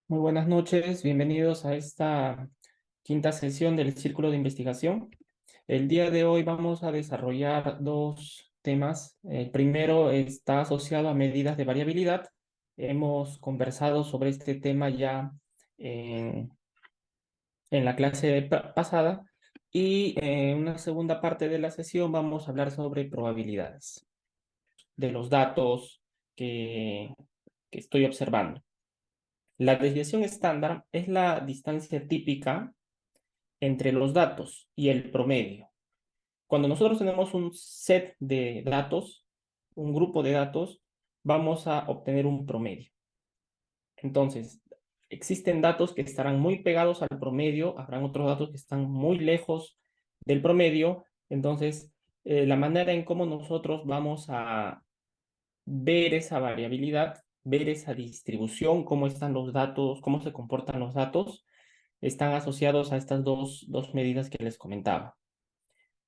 Muy buenas noches, bienvenidos a esta quinta sesión del Círculo de Investigación. El día de hoy vamos a desarrollar dos temas. El primero está asociado a medidas de variabilidad. Hemos conversado sobre este tema ya en, en la clase pasada y en una segunda parte de la sesión vamos a hablar sobre probabilidades de los datos que, que estoy observando. La desviación estándar es la distancia típica entre los datos y el promedio. Cuando nosotros tenemos un set de datos, un grupo de datos, vamos a obtener un promedio. Entonces, existen datos que estarán muy pegados al promedio, habrán otros datos que están muy lejos del promedio. Entonces, la manera en cómo nosotros vamos a ver esa variabilidad, ver esa distribución, cómo están los datos, cómo se comportan los datos, están asociados a estas dos medidas que les comentaba.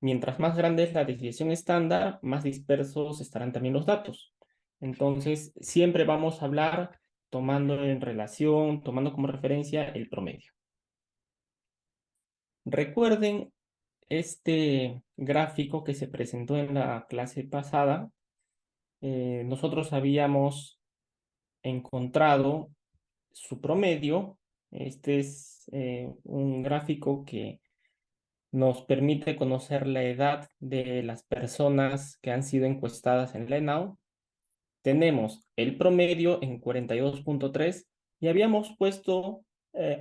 Mientras más grande es la desviación estándar, más dispersos estarán también los datos. Entonces, siempre vamos a hablar tomando en relación, tomando como referencia el promedio. Recuerden este gráfico que se presentó en la clase pasada. Nosotros habíamos encontrado su promedio. Este es un gráfico que nos permite conocer la edad de las personas que han sido encuestadas en Lenau. Tenemos el promedio en 42,3 y habíamos puesto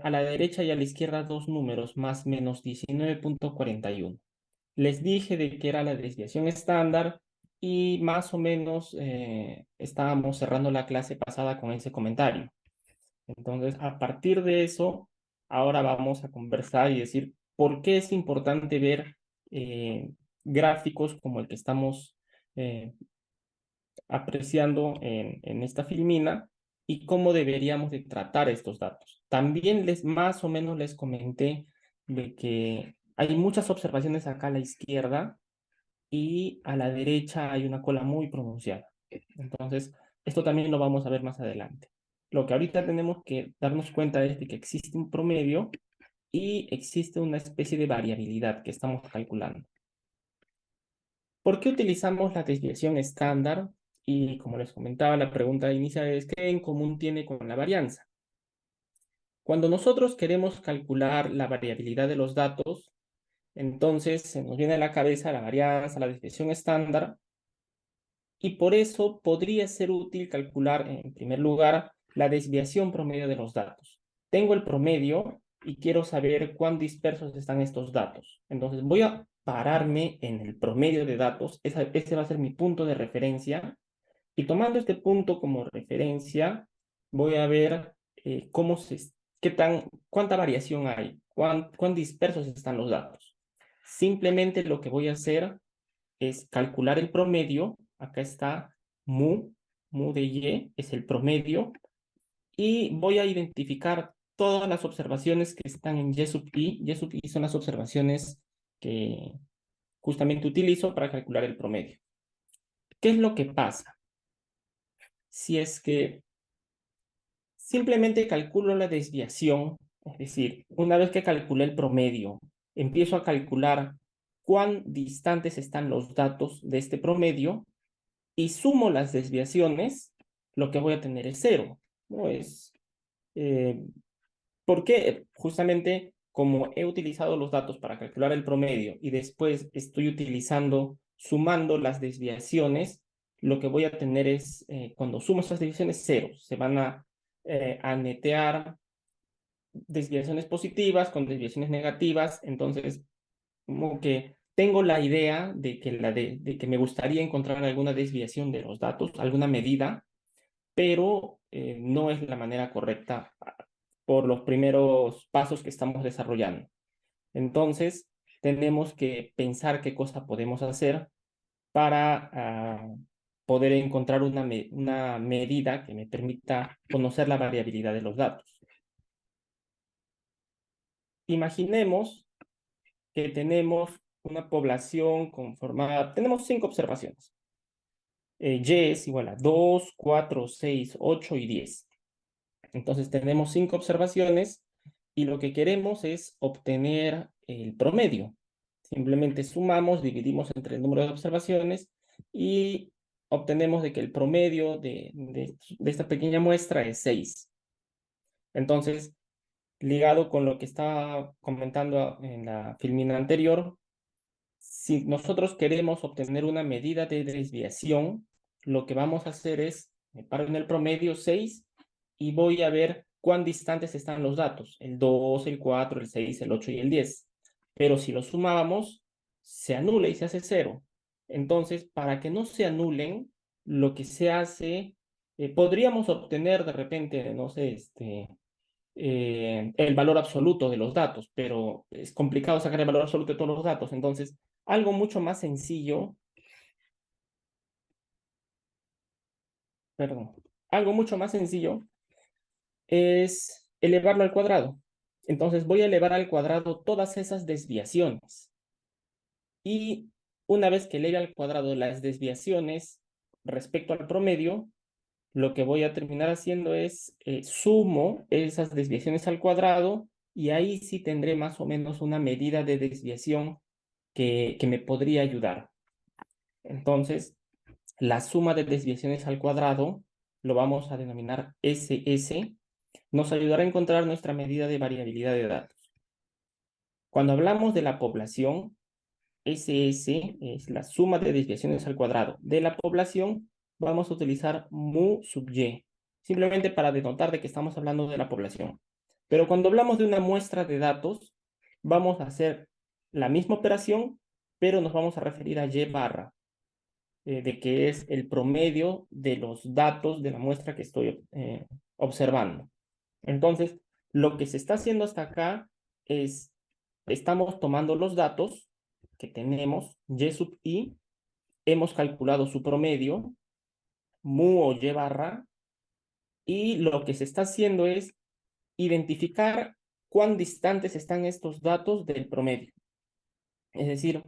a la derecha y a la izquierda dos números, más menos 19,41. Les dije de que era la desviación estándar y más o menos estábamos cerrando la clase pasada con ese comentario. Entonces, a partir de eso, ahora vamos a conversar y decir por qué es importante ver gráficos como el que estamos eh, apreciando en esta filmina y cómo deberíamos de tratar estos datos. También más o menos les comenté de que hay muchas observaciones acá a la izquierda y a la derecha hay una cola muy pronunciada. Entonces, esto también lo vamos a ver más adelante. Lo que ahorita tenemos que darnos cuenta es de que existe un promedio y existe una especie de variabilidad que estamos calculando. ¿Por qué utilizamos la desviación estándar? Y como les comentaba, la pregunta inicial es ¿qué en común tiene con la varianza? Cuando nosotros queremos calcular la variabilidad de los datos, entonces se nos viene a la cabeza la varianza, la desviación estándar, y por eso podría ser útil calcular en primer lugar la desviación promedio de los datos. Tengo el promedio y quiero saber cuán dispersos están estos datos. Entonces voy a pararme en el promedio de datos. Ese va a ser mi punto de referencia. Y tomando este punto como referencia, voy a ver cuánta variación hay, cuán dispersos están los datos. Simplemente lo que voy a hacer es calcular el promedio. Acá está mu de y, es el promedio. Y voy a identificar todas las observaciones que están en y sub i. Y sub i son las observaciones que justamente utilizo para calcular el promedio. ¿Qué es lo que pasa? Si es que simplemente calculo la desviación, es decir, una vez que calculé el promedio, empiezo a calcular cuán distantes están los datos de este promedio y sumo las desviaciones, lo que voy a tener es cero, ¿no? Eh, Porque justamente como he utilizado los datos para calcular el promedio y después estoy sumando las desviaciones, lo que voy a tener es, cuando sumo esas desviaciones, cero. Se van a netear desviaciones positivas con desviaciones negativas. Entonces, como que tengo la idea de que me gustaría encontrar alguna desviación de los datos, alguna medida, pero no es la manera correcta por los primeros pasos que estamos desarrollando. Entonces, tenemos que pensar qué cosa podemos hacer para poder encontrar una medida que me permita conocer la variabilidad de los datos. Imaginemos que tenemos una población conformada, tenemos 5 observaciones. Y es igual a 2, 4, 6, 8 y 10. Entonces tenemos 5 observaciones y lo que queremos es obtener el promedio. Simplemente sumamos, dividimos entre el número de observaciones y obtenemos de que el promedio de esta pequeña muestra es 6. Entonces, ligado con lo que estaba comentando en la filmina anterior, si nosotros queremos obtener una medida de desviación, lo que vamos a hacer es, me paro en el promedio 6 y voy a ver cuán distantes están los datos, el 2, el 4, el 6, el 8 y el 10. Pero si los sumábamos, se anula y se hace 0. Entonces, para que no se anulen, lo que se hace, podríamos obtener de repente, no sé, el valor absoluto de los datos, pero es complicado sacar el valor absoluto de todos los datos. Entonces, algo mucho más sencillo, perdón, algo mucho más sencillo es elevarlo al cuadrado. Entonces voy a elevar al cuadrado todas esas desviaciones. Y una vez que eleve al cuadrado las desviaciones respecto al promedio, lo que voy a terminar haciendo es sumo esas desviaciones al cuadrado y ahí sí tendré más o menos una medida de desviación que me podría ayudar. Entonces, la suma de desviaciones al cuadrado lo vamos a denominar SS, nos ayudará a encontrar nuestra medida de variabilidad de datos. Cuando hablamos de la población, SS es la suma de desviaciones al cuadrado de la población, vamos a utilizar mu sub y, simplemente para denotar de que estamos hablando de la población. Pero cuando hablamos de una muestra de datos, vamos a hacer la misma operación, pero nos vamos a referir a y barra, de que es el promedio de los datos de la muestra que estoy observando. Entonces, lo que se está haciendo hasta acá es, estamos tomando los datos que tenemos, y sub i, hemos calculado su promedio, mu o y barra, y lo que se está haciendo es identificar cuán distantes están estos datos del promedio. Es decir,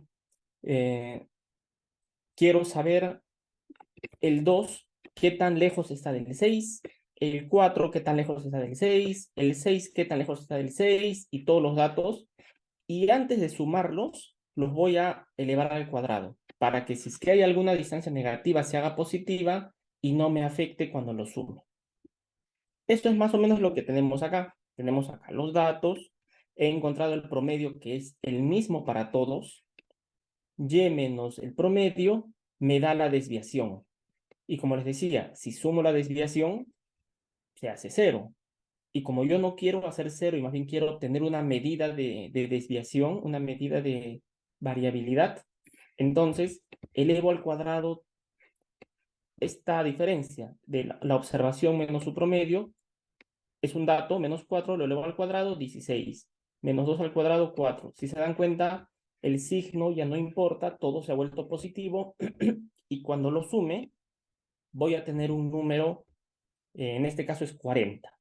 quiero saber el 2 qué tan lejos está del 6, el 4 qué tan lejos está del 6, el 6 qué tan lejos está del 6 y todos los datos. Y antes de sumarlos, los voy a elevar al cuadrado para que si es que hay alguna distancia negativa se haga positiva y no me afecte cuando lo sume. Esto es más o menos lo que tenemos acá. Tenemos acá los datos. He encontrado el promedio que es el mismo para todos. Y menos el promedio me da la desviación. Y como les decía, si sumo la desviación, se hace 0. Y como yo no quiero hacer 0 y más bien quiero tener una medida de desviación, una medida de variabilidad, entonces elevo al cuadrado esta diferencia de la observación menos su promedio. Es un dato, menos 4, lo elevo al cuadrado, 16. Menos 2 al cuadrado, 4. Si se dan cuenta, el signo ya no importa, todo se ha vuelto positivo. Y cuando lo sume, voy a tener un número, en este caso es 40.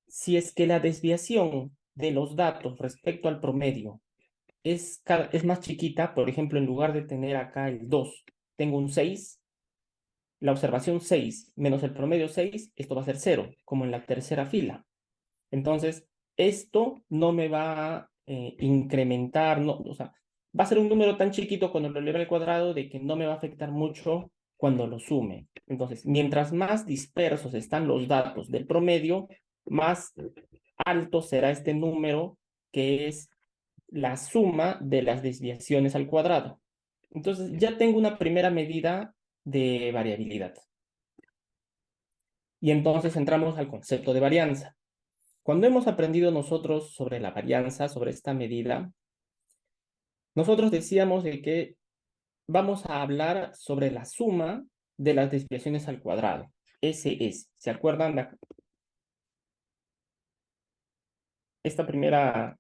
Si es que la desviación de los datos respecto al promedio es más chiquita, por ejemplo, en lugar de tener acá el 2, tengo un 6, la observación 6 menos el promedio 6, esto va a ser 0, como en la tercera fila. Entonces, esto no me va a incrementar, no, o sea, va a ser un número tan chiquito cuando lo eleve al cuadrado de que no me va a afectar mucho cuando lo sume. Entonces, mientras más dispersos están los datos del promedio, más alto será este número que es la suma de las desviaciones al cuadrado. Entonces, ya tengo una primera medida de variabilidad. Y entonces entramos al concepto de varianza. Cuando hemos aprendido nosotros sobre la varianza, sobre esta medida, nosotros decíamos de que vamos a hablar sobre la suma de las desviaciones al cuadrado. SS. ¿Se acuerdan de esta primera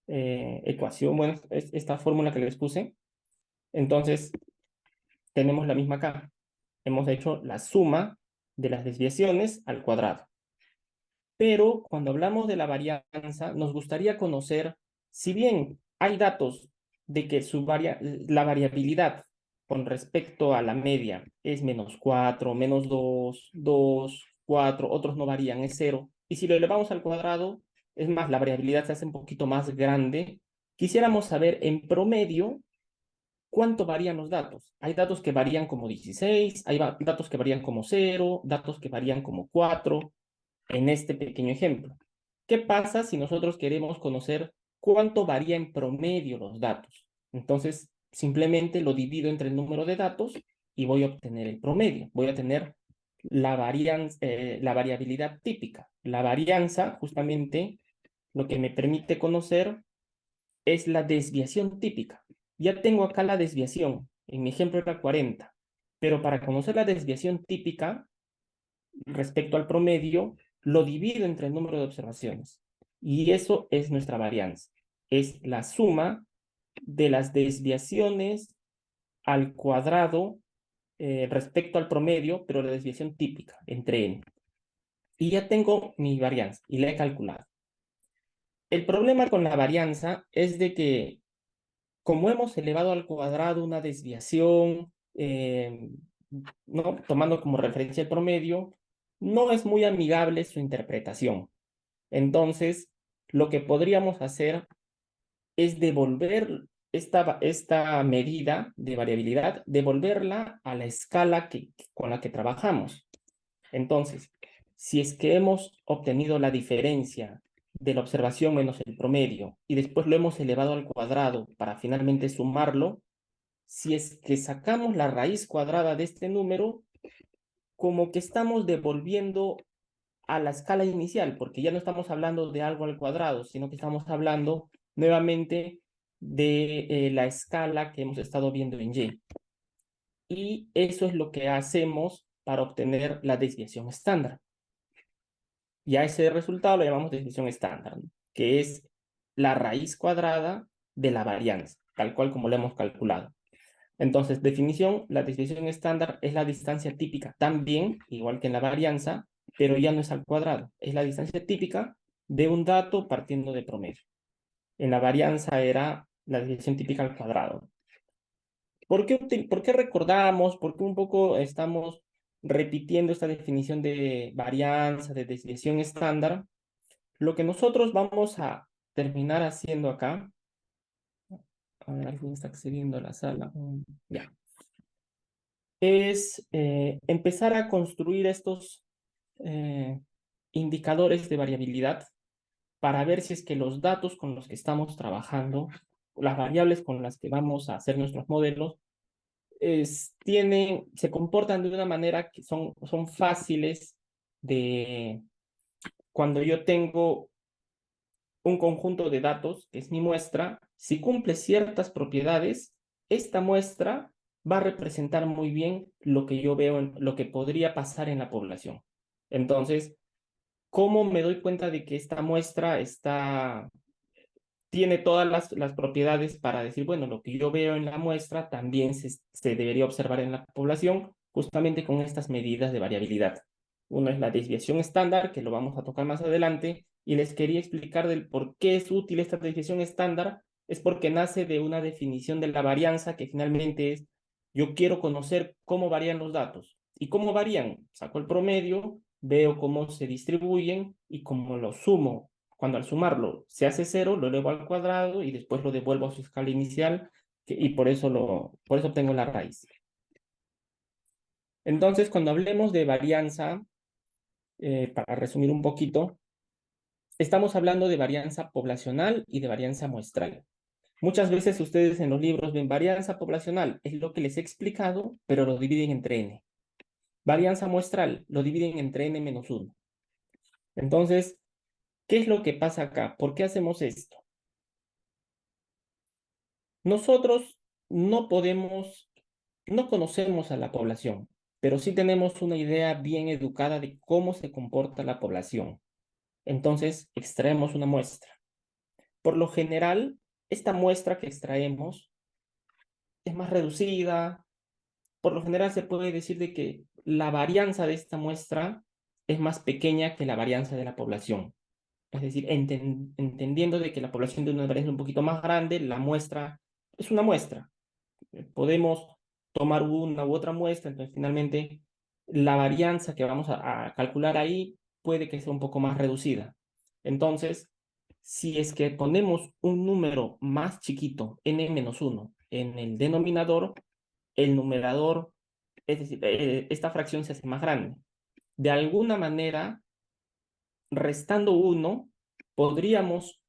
ecuación? Bueno, esta fórmula que les puse. Entonces, tenemos la misma acá. Hemos hecho la suma de las desviaciones al cuadrado. Pero cuando hablamos de la varianza, nos gustaría conocer, si bien hay datos de que la variabilidad con respecto a la media es menos 4, menos 2, 2, 4, otros no varían, es 0. Y si lo elevamos al cuadrado, es más, la variabilidad se hace un poquito más grande. Quisiéramos saber en promedio cuánto varían los datos. Hay datos que varían como 16, hay datos que varían como 0, datos que varían como 4, en este pequeño ejemplo. ¿Qué pasa si nosotros queremos conocer cuánto varía en promedio los datos? Entonces, simplemente lo divido entre el número de datos y voy a obtener el promedio. Voy a tener la variabilidad típica. La varianza, justamente, lo que me permite conocer es la desviación típica. Ya tengo acá la desviación. En mi ejemplo era 40. Pero para conocer la desviación típica respecto al promedio, lo divido entre el número de observaciones. Y eso es nuestra varianza. Es la suma de las desviaciones al cuadrado respecto al promedio, pero la desviación típica entre n. Y ya tengo mi varianza y la he calculado. El problema con la varianza es de que como hemos elevado al cuadrado una desviación, ¿no? Tomando como referencia el promedio, no es muy amigable su interpretación. Entonces, lo que podríamos hacer es devolver esta medida de variabilidad, devolverla a la escala con la que trabajamos. Entonces, si es que hemos obtenido la diferencia de la observación menos el promedio y después lo hemos elevado al cuadrado para finalmente sumarlo, si es que sacamos la raíz cuadrada de este número, como que estamos devolviendo a la escala inicial, porque ya no estamos hablando de algo al cuadrado, sino que estamos hablando nuevamente de la escala que hemos estado viendo en Y. Y eso es lo que hacemos para obtener la desviación estándar. Y a ese resultado lo llamamos desviación estándar, ¿no? Que es la raíz cuadrada de la varianza, tal cual como lo hemos calculado. Entonces, definición, la desviación estándar es la distancia típica, también, igual que en la varianza, pero ya no es al cuadrado, es la distancia típica de un dato partiendo de promedio. En la varianza era la desviación típica al cuadrado. ¿Por qué recordamos? ¿Por qué un poco estamos repitiendo esta definición de varianza, de desviación estándar? Lo que nosotros vamos a terminar haciendo acá, a ver, alguien está accediendo a la sala. Ya. Es empezar a construir estos eh, indicadores de variabilidad para ver si es que los datos con los que estamos trabajando, las variables con las que vamos a hacer nuestros modelos, se comportan de una manera que son fáciles de, cuando yo tengo un conjunto de datos, que es mi muestra, si cumple ciertas propiedades, esta muestra va a representar muy bien lo que yo veo, lo que podría pasar en la población. Entonces, ¿cómo me doy cuenta de que esta muestra tiene todas las propiedades para decir, bueno, lo que yo veo en la muestra también se debería observar en la población, justamente con estas medidas de variabilidad? Uno es la desviación estándar, que lo vamos a tocar más adelante, y les quería explicar del por qué es útil esta desviación estándar. Es porque nace de una definición de la varianza que finalmente es, yo quiero conocer cómo varían los datos. ¿Y cómo varían? Saco el promedio, veo cómo se distribuyen y como lo sumo, cuando al sumarlo se hace 0, lo elevo al cuadrado y después lo devuelvo a su escala inicial y por eso obtengo la raíz. Entonces, cuando hablemos de varianza, para resumir un poquito, estamos hablando de varianza poblacional y de varianza muestral. Muchas veces ustedes en los libros ven varianza poblacional, es lo que les he explicado, pero lo dividen entre n. Varianza muestral, lo dividen entre n-1. Entonces, ¿qué es lo que pasa acá? ¿Por qué hacemos esto? Nosotros no podemos, no conocemos a la población, pero sí tenemos una idea bien educada de cómo se comporta la población. Entonces, extraemos una muestra. Por lo general, esta muestra que extraemos es más reducida. Por lo general se puede decir de que la varianza de esta muestra es más pequeña que la varianza de la población. Es decir, entendiendo de que la población tiene una varianza un poquito más grande, la muestra es una muestra. Podemos tomar una u otra muestra, entonces finalmente la varianza que vamos a calcular ahí puede que sea un poco más reducida. Entonces, si es que ponemos un número más chiquito, n-1, en el denominador, el numerador, es decir, esta fracción se hace más grande. De alguna manera, restando 1, podríamos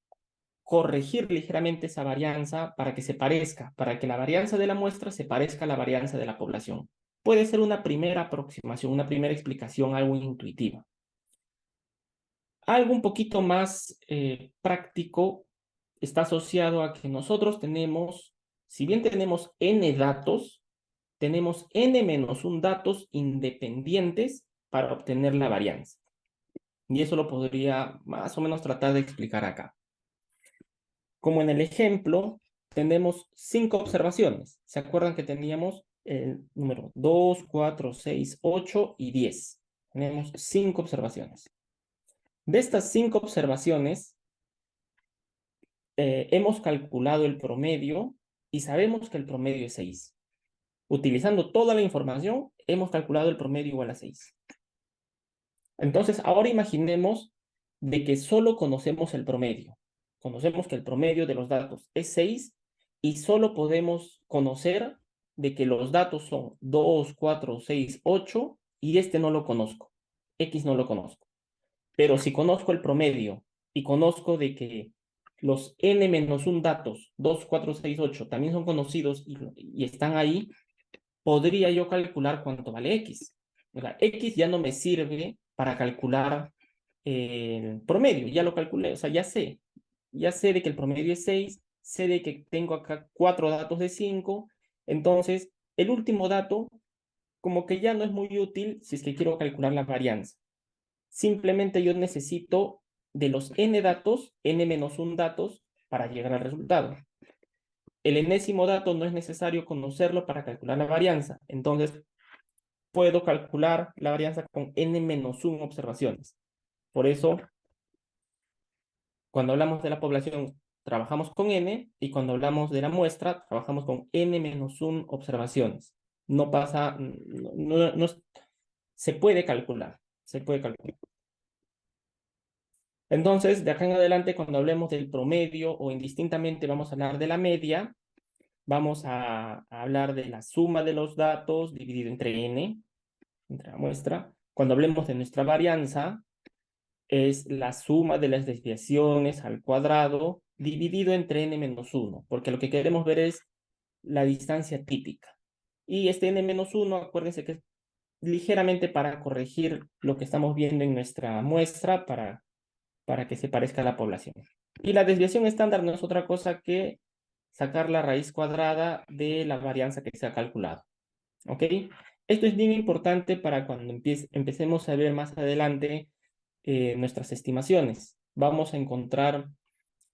corregir ligeramente esa varianza para que se parezca, para que la varianza de la muestra se parezca a la varianza de la población. Puede ser una primera aproximación, una primera explicación, algo intuitiva. Algo un poquito más práctico está asociado a que nosotros tenemos, si bien tenemos n datos, tenemos n-1 datos independientes para obtener la varianza. Y eso lo podría más o menos tratar de explicar acá. Como en el ejemplo, tenemos 5 observaciones. ¿Se acuerdan que teníamos el número 2, 4, 6, 8 y 10? Tenemos 5 observaciones. De estas 5 observaciones, hemos calculado el promedio y sabemos que el promedio es 6. Utilizando toda la información, hemos calculado el promedio igual a 6. Entonces, ahora imaginemos de que solo conocemos el promedio. Conocemos que el promedio de los datos es 6 y solo podemos conocer de que los datos son 2, 4, 6, 8 y este no lo conozco. X no lo conozco. Pero si conozco el promedio y conozco de que los n-1 datos, 2, 4, 6, 8, también son conocidos y están ahí, podría yo calcular cuánto vale X. O sea, X ya no me sirve para calcular el promedio, ya lo calculé, o sea, ya sé de que el promedio es 6, sé de que tengo acá 4 datos de 5, entonces el último dato como que ya no es muy útil si es que quiero calcular la varianza. Simplemente yo necesito de los n datos, n-1 datos, para llegar al resultado. El enésimo dato no es necesario conocerlo para calcular la varianza, entonces puedo calcular la varianza con n-1 observaciones. Por eso, cuando hablamos de la población, trabajamos con n, y cuando hablamos de la muestra, trabajamos con n-1 observaciones. No pasa, se puede calcular, se puede calcular. Entonces, de acá en adelante, cuando hablemos del promedio o indistintamente vamos a hablar de la media, vamos a hablar de la suma de los datos dividido entre n, entre la muestra. Cuando hablemos de nuestra varianza, es la suma de las desviaciones al cuadrado dividido entre n-1, porque lo que queremos ver es la distancia típica. Y este n-1, acuérdense que es ligeramente para corregir lo que estamos viendo en nuestra muestra para que se parezca a la población. Y la desviación estándar no es otra cosa que sacar la raíz cuadrada de la varianza que se ha calculado. ¿Ok? Esto es bien importante para cuando empecemos a ver más adelante nuestras estimaciones. Vamos a encontrar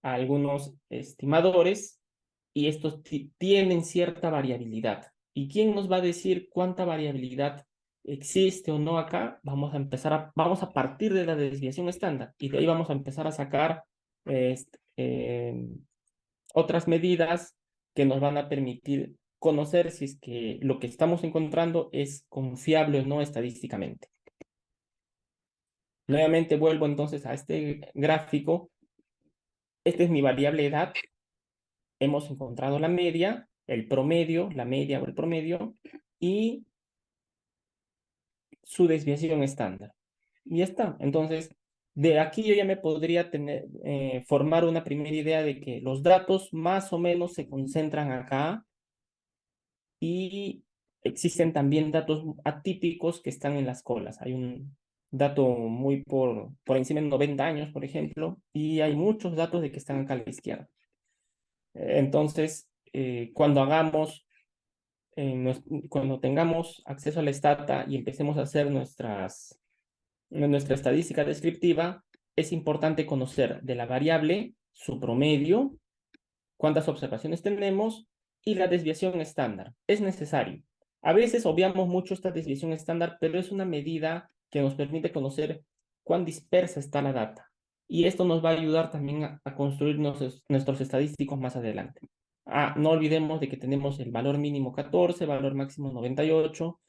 algunos estimadores y estos tienen cierta variabilidad. ¿Y quién nos va a decir cuánta variabilidad existe o no acá? Vamos a partir de la desviación estándar y de ahí vamos a empezar a sacar este, otras medidas que nos van a permitir conocer si es que lo que estamos encontrando es confiable o no estadísticamente. Nuevamente vuelvo entonces a este gráfico. Esta es mi variable edad. Hemos encontrado la media, el promedio, la media o el promedio, y su desviación estándar. Y ya está. Entonces, de aquí yo ya me podría formar una primera idea de que los datos más o menos se concentran acá y existen también datos atípicos que están en las colas. Hay un dato muy por encima de 90 años, por ejemplo, y hay muchos datos de que están acá a la izquierda. Entonces, cuando tengamos acceso a la Stata y empecemos a hacer nuestra estadística descriptiva, es importante conocer de la variable su promedio, cuántas observaciones tenemos y la desviación estándar. Es necesario. A veces obviamos mucho esta desviación estándar, pero es una medida que nos permite conocer cuán dispersa está la data. Y esto nos va a ayudar también a construir nuestros estadísticos más adelante. No olvidemos de que tenemos el valor mínimo 14, valor máximo 98.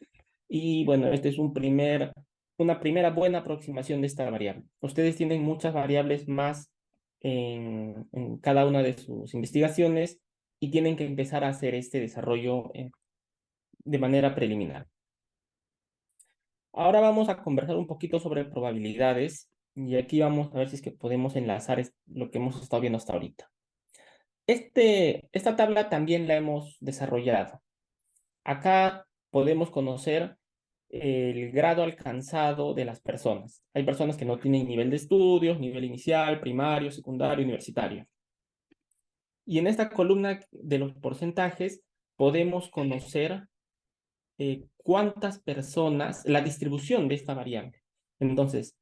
Y bueno, este es un primer una primera buena aproximación de esta variable. Ustedes tienen muchas variables más en cada una de sus investigaciones y tienen que empezar a hacer este desarrollo de manera preliminar. Ahora vamos a conversar un poquito sobre probabilidades y aquí vamos a ver si es que podemos enlazar lo que hemos estado viendo hasta ahorita. Esta tabla también la hemos desarrollado. Acá podemos conocer el grado alcanzado de las personas. Hay personas que no tienen nivel de estudios, nivel inicial, primario, secundario, universitario. Y en esta columna de los porcentajes podemos conocer cuántas personas, la distribución de esta variable. Entonces,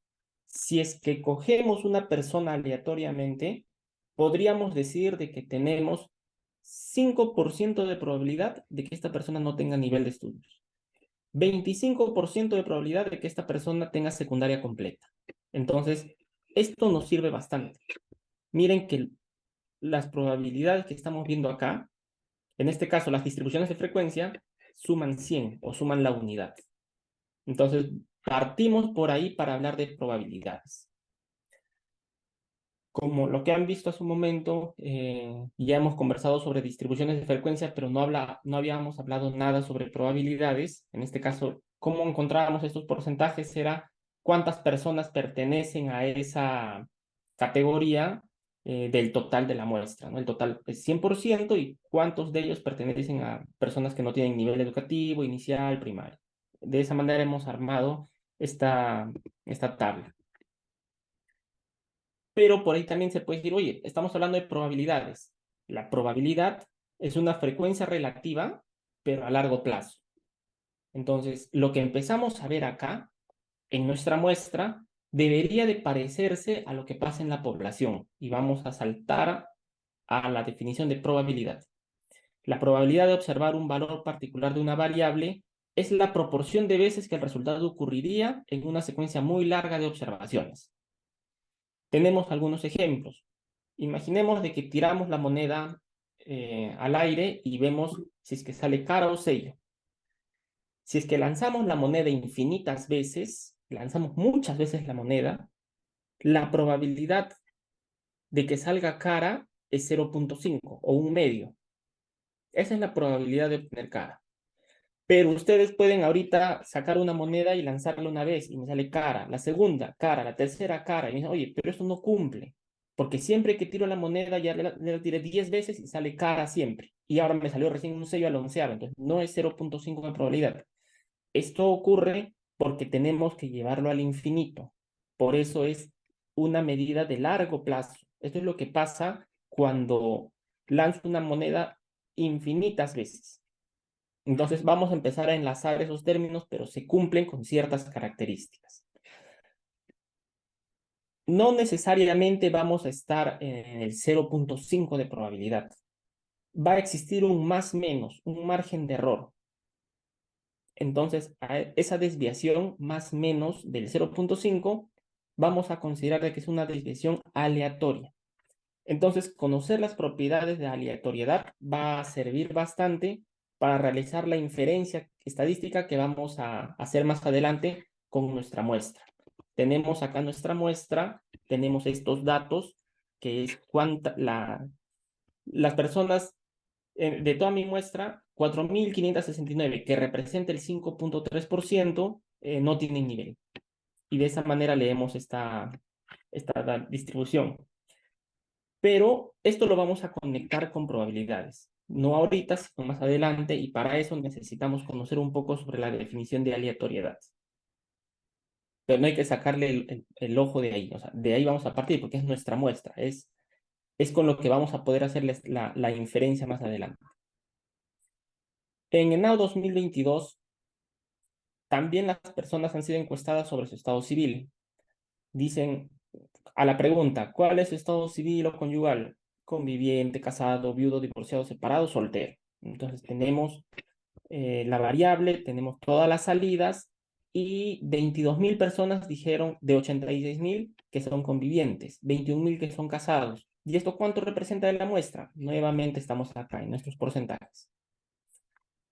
si es que cogemos una persona aleatoriamente, podríamos decir de que tenemos 5% de probabilidad de que esta persona no tenga nivel de estudios. 25% de probabilidad de que esta persona tenga secundaria completa. Entonces, esto nos sirve bastante. Miren que las probabilidades que estamos viendo acá, en este caso las distribuciones de frecuencia, suman 100 o suman la unidad. Entonces, partimos por ahí para hablar de probabilidades. Como lo que han visto hace un momento, ya hemos conversado sobre distribuciones de frecuencia, pero no habíamos hablado nada sobre probabilidades. En este caso, cómo encontrábamos estos porcentajes era cuántas personas pertenecen a esa categoría del total de la muestra, ¿no? El total es 100% y cuántos de ellos pertenecen a personas que no tienen nivel educativo, inicial, primario. De esa manera hemos armado esta tabla. Pero por ahí también se puede decir, oye, estamos hablando de probabilidades. La probabilidad es una frecuencia relativa, pero a largo plazo. Entonces, lo que empezamos a ver acá, en nuestra muestra, debería de parecerse a lo que pasa en la población. Y vamos a saltar a la definición de probabilidad. La probabilidad de observar un valor particular de una variable es la proporción de veces que el resultado ocurriría en una secuencia muy larga de observaciones. Tenemos algunos ejemplos. Imaginemos de que tiramos la moneda al aire y vemos si es que sale cara o sello. Si es que lanzamos la moneda infinitas veces, lanzamos muchas veces la moneda, la probabilidad de que salga cara es 0.5 o un medio. Esa es la probabilidad de obtener cara. Pero ustedes pueden ahorita sacar una moneda y lanzarla una vez y me sale cara, la segunda cara, la tercera cara. Y me dicen, oye, pero eso no cumple. Porque siempre que tiro la moneda ya la tiré 10 veces y sale cara siempre. Y ahora me salió recién un sello al onceavo. Entonces no es 0.5 de probabilidad. Esto ocurre porque tenemos que llevarlo al infinito. Por eso es una medida de largo plazo. Esto es lo que pasa cuando lanzo una moneda infinitas veces. Entonces vamos a empezar a enlazar esos términos, pero se cumplen con ciertas características. No necesariamente vamos a estar en el 0.5 de probabilidad. Va a existir un más menos, un margen de error. Entonces, a esa desviación más menos del 0.5 vamos a considerar que es una desviación aleatoria. Entonces, conocer las propiedades de aleatoriedad va a servir bastante para realizar la inferencia estadística que vamos a hacer más adelante con nuestra muestra. Tenemos acá nuestra muestra, tenemos estos datos, que es las personas de toda mi muestra, 4.569, que representa el 5.3%, no tienen nivel. Y de esa manera leemos esta distribución. Pero esto lo vamos a conectar con probabilidades. No ahorita, sino más adelante, y para eso necesitamos conocer un poco sobre la definición de aleatoriedad. Pero no hay que sacarle el ojo de ahí, o sea, de ahí vamos a partir porque es nuestra muestra, es con lo que vamos a poder hacerles la inferencia más adelante. En ENAU 2022, también las personas han sido encuestadas sobre su estado civil. Dicen a la pregunta, ¿cuál es su estado civil o conyugal? Conviviente, casado, viudo, divorciado, separado, soltero. Entonces tenemos la variable, tenemos todas las salidas y 22.000 personas dijeron de 86.000 que son convivientes, 21.000 que son casados. ¿Y esto cuánto representa en la muestra? Nuevamente estamos acá en nuestros porcentajes.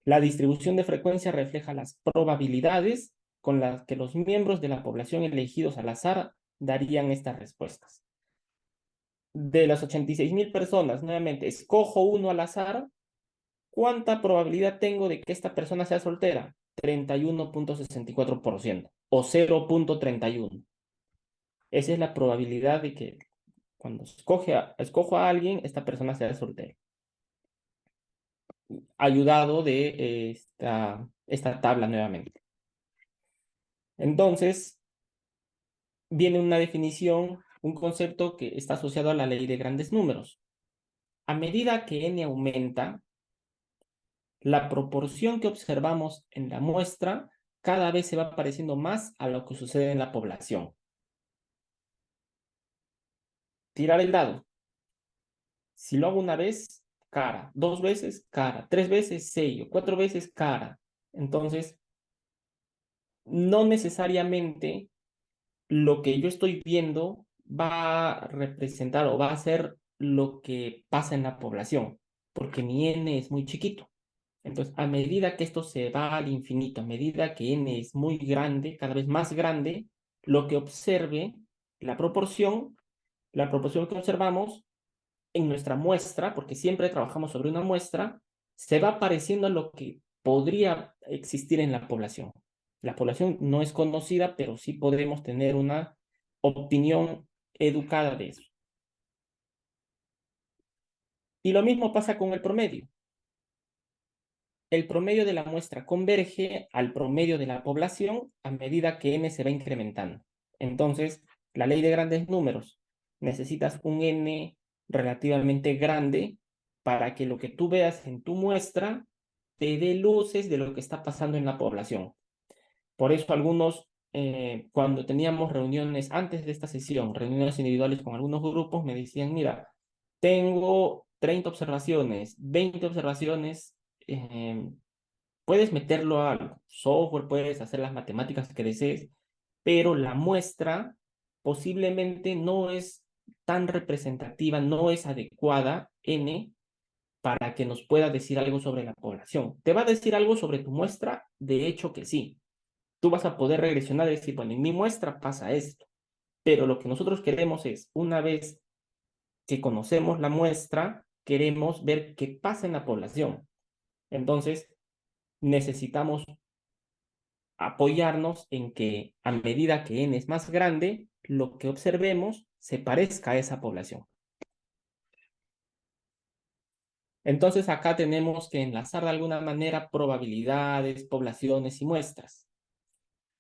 La distribución de frecuencia refleja las probabilidades con las que los miembros de la población elegidos al azar darían estas respuestas. De las 86.000 personas, nuevamente, escojo uno al azar, ¿cuánta probabilidad tengo de que esta persona sea soltera? 31.64% o 0.31. Esa es la probabilidad de que cuando escojo a alguien, esta persona sea soltera. Ayudado de esta tabla nuevamente. Entonces, viene una definición, un concepto que está asociado a la ley de grandes números. A medida que n aumenta, la proporción que observamos en la muestra cada vez se va pareciendo más a lo que sucede en la población. Tirar el dado. Si lo hago una vez, cara. 2 veces, cara. 3 veces, sello. 4 veces, cara. Entonces, no necesariamente lo que yo estoy viendo va a representar o va a ser lo que pasa en la población, porque mi n es muy chiquito. Entonces, a medida que esto se va al infinito, a medida que n es muy grande, cada vez más grande, lo que observe, la proporción que observamos en nuestra muestra, porque siempre trabajamos sobre una muestra, se va pareciendo a lo que podría existir en la población. La población no es conocida, pero sí podemos tener una opinión educada de eso. Y lo mismo pasa con el promedio. El promedio de la muestra converge al promedio de la población a medida que n se va incrementando. Entonces, la ley de grandes números, necesitas un n relativamente grande para que lo que tú veas en tu muestra te dé luces de lo que está pasando en la población. Por eso algunos, cuando teníamos reuniones antes de esta sesión, reuniones individuales con algunos grupos, me decían, mira, tengo 30 observaciones, 20 observaciones, puedes meterlo al software, puedes hacer las matemáticas que desees, pero la muestra posiblemente no es tan representativa, no es adecuada, N, para que nos pueda decir algo sobre la población. ¿Te va a decir algo sobre tu muestra? De hecho que sí. Tú vas a poder regresionar y decir, bueno, en mi muestra pasa esto, pero lo que nosotros queremos es, una vez que conocemos la muestra, queremos ver qué pasa en la población. Entonces, necesitamos apoyarnos en que a medida que n es más grande, lo que observemos se parezca a esa población. Entonces acá tenemos que enlazar de alguna manera probabilidades, poblaciones y muestras.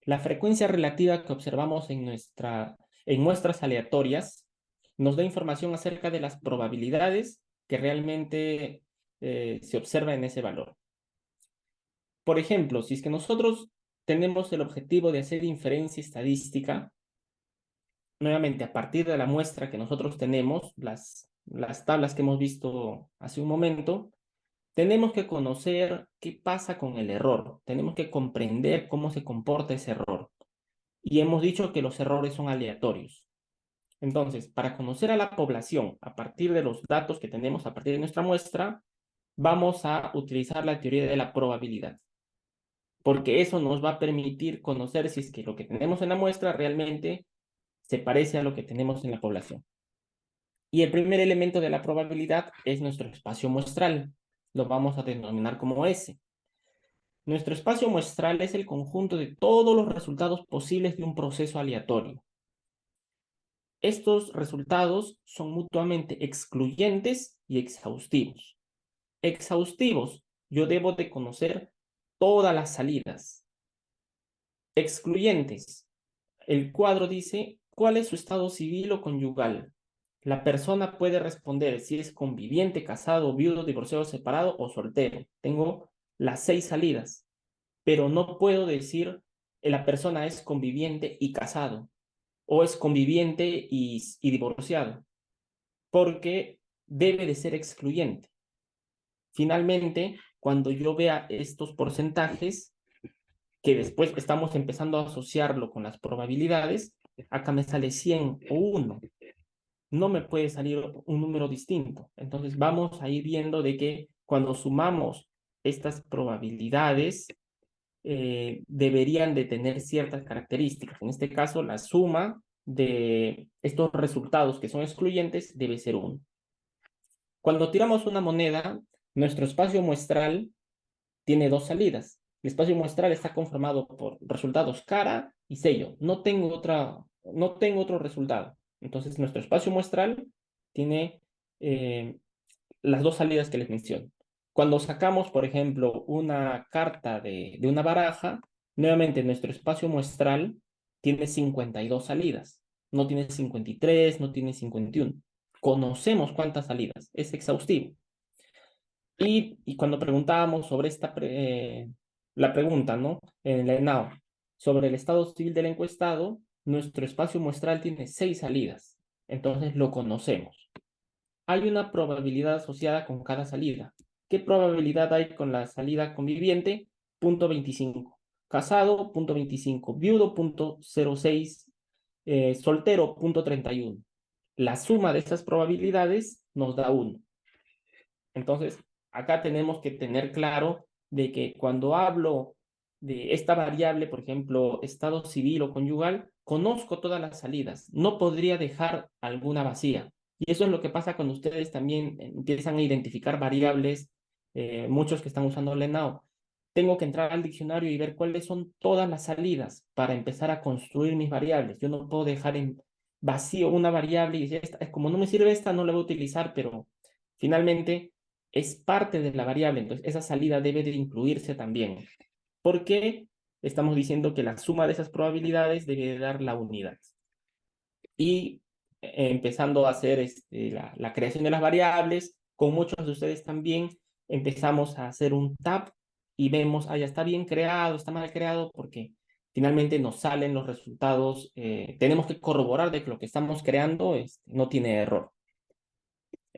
La frecuencia relativa que observamos en muestras aleatorias nos da información acerca de las probabilidades que realmente se observa en ese valor. Por ejemplo, si es que nosotros tenemos el objetivo de hacer inferencia estadística, nuevamente a partir de la muestra que nosotros tenemos, las tablas que hemos visto hace un momento, tenemos que conocer qué pasa con el error, tenemos que comprender cómo se comporta ese error. Y hemos dicho que los errores son aleatorios. Entonces, para conocer a la población a partir de los datos que tenemos a partir de nuestra muestra, vamos a utilizar la teoría de la probabilidad, porque eso nos va a permitir conocer si es que lo que tenemos en la muestra realmente se parece a lo que tenemos en la población. Y el primer elemento de la probabilidad es nuestro espacio muestral. Lo vamos a denominar como S. Nuestro espacio muestral es el conjunto de todos los resultados posibles de un proceso aleatorio. Estos resultados son mutuamente excluyentes y exhaustivos. Exhaustivos, yo debo de conocer todas las salidas. Excluyentes, el cuadro dice cuál es su estado civil o conyugal. La persona puede responder si es conviviente, casado, viudo, divorciado, separado o soltero. Tengo las 6 salidas, pero no puedo decir la persona es conviviente y casado o es conviviente y divorciado, porque debe de ser excluyente. Finalmente, cuando yo vea estos porcentajes, que después estamos empezando a asociarlo con las probabilidades, acá me sale 100 o 1. No me puede salir un número distinto. Entonces vamos a ir viendo de que cuando sumamos estas probabilidades, deberían de tener ciertas características. En este caso, la suma de estos resultados que son excluyentes debe ser 1. Cuando tiramos una moneda, nuestro espacio muestral tiene 2 salidas. El espacio muestral está conformado por resultados cara y sello. No tengo otro resultado. Entonces, nuestro espacio muestral tiene las 2 salidas que les menciono. Cuando sacamos, por ejemplo, una carta de una baraja, nuevamente nuestro espacio muestral tiene 52 salidas. No tiene 53, no tiene 51. Conocemos cuántas salidas, es exhaustivo. Y cuando preguntábamos sobre la pregunta, ¿no? En el ENAO, sobre el estado civil del encuestado, nuestro espacio muestral tiene 6 salidas. Entonces lo conocemos. Hay una probabilidad asociada con cada salida. ¿Qué probabilidad hay con la salida conviviente? 0.25. Casado, 0.25. Viudo, 0.06. Soltero, 0.31. La suma de estas probabilidades nos da 1. Entonces, acá tenemos que tener claro de que cuando hablo de esta variable, por ejemplo, estado civil o conyugal, conozco todas las salidas. No podría dejar alguna vacía. Y eso es lo que pasa cuando ustedes también empiezan a identificar variables, muchos que están usando Lenao. Tengo que entrar al diccionario y ver cuáles son todas las salidas para empezar a construir mis variables. Yo no puedo dejar en vacío una variable y decir, como no me sirve esta, no la voy a utilizar, pero finalmente es parte de la variable, entonces esa salida debe de incluirse también. Porque estamos diciendo que la suma de esas probabilidades debe de dar la unidad. Y empezando a hacer la creación de las variables, con muchos de ustedes también empezamos a hacer un tab y vemos, ya está bien creado, está mal creado, porque finalmente nos salen los resultados. Tenemos que corroborar de que lo que estamos creando no tiene error